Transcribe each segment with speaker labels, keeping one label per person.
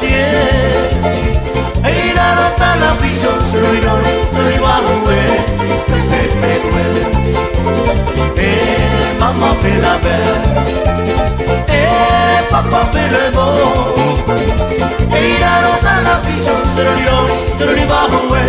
Speaker 1: matie Ei la rota la piso Solo i roni, solo i wahue Maman fait la belle Et papa fait le beau Et la rota la piso Solo i roni, solo i wahue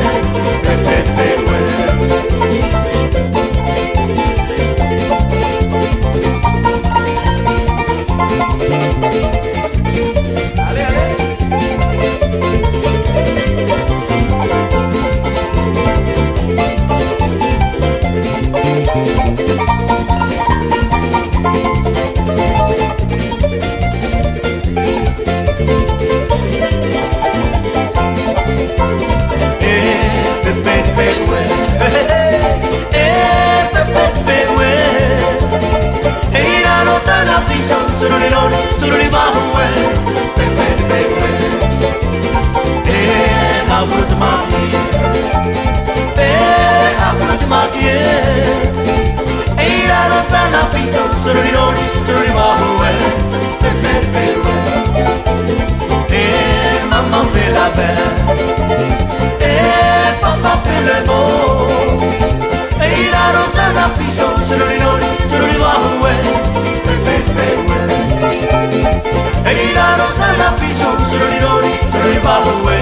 Speaker 1: Solo le loni, solo le bahue Habrut mati Habrut mati La rosa la piso Solo le loni, solo le bahue Maman fait la belle Papa fait le beau La rosa la piso Solo le loni, solo le bahue E la rosa la piso, solo i lori, solo i bahue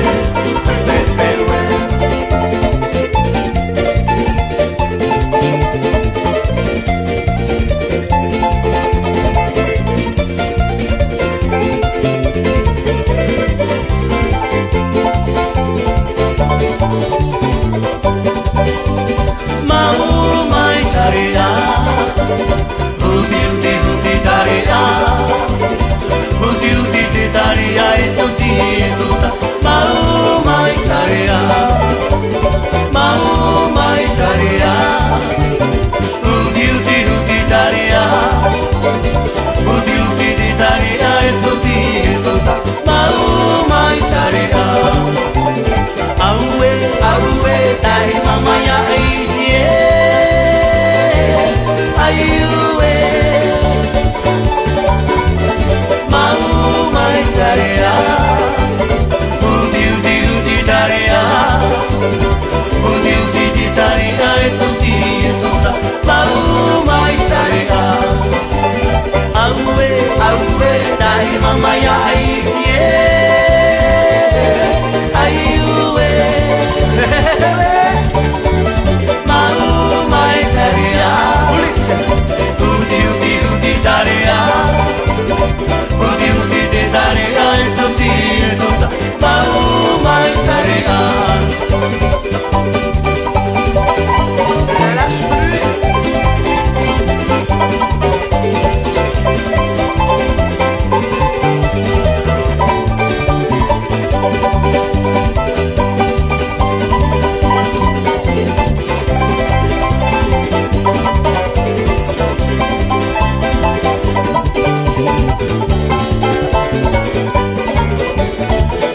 Speaker 1: Mau mai taria Uti taria Uti taria e tutti tutta Mau mai taria Mau mai taria Uti taria Uti taria e tutti tutta Mau mai taria Aue dai mama ya iye Ayue Mau mai taria Uti taria Uti taria e tutti tutta Mau mai taria Aue dai mama ya iye Ayue Mau mai taria Uti taria Uti taria e tutti tutta Mau mai taria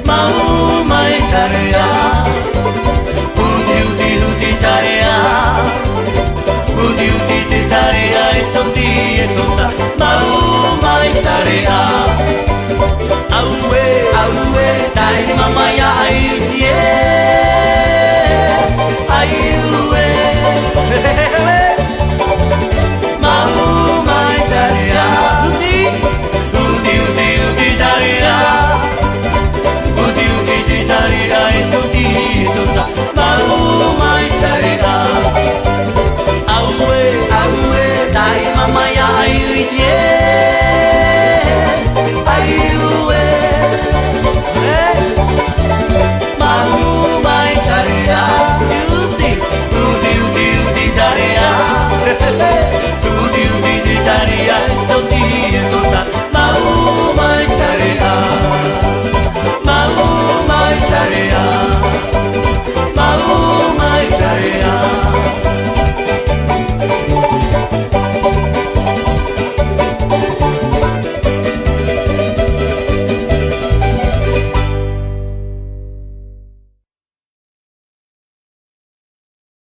Speaker 1: Mau mai taria Uti taria Uti taria e tutti tutta Mau mai taria Aue dai mama ya iye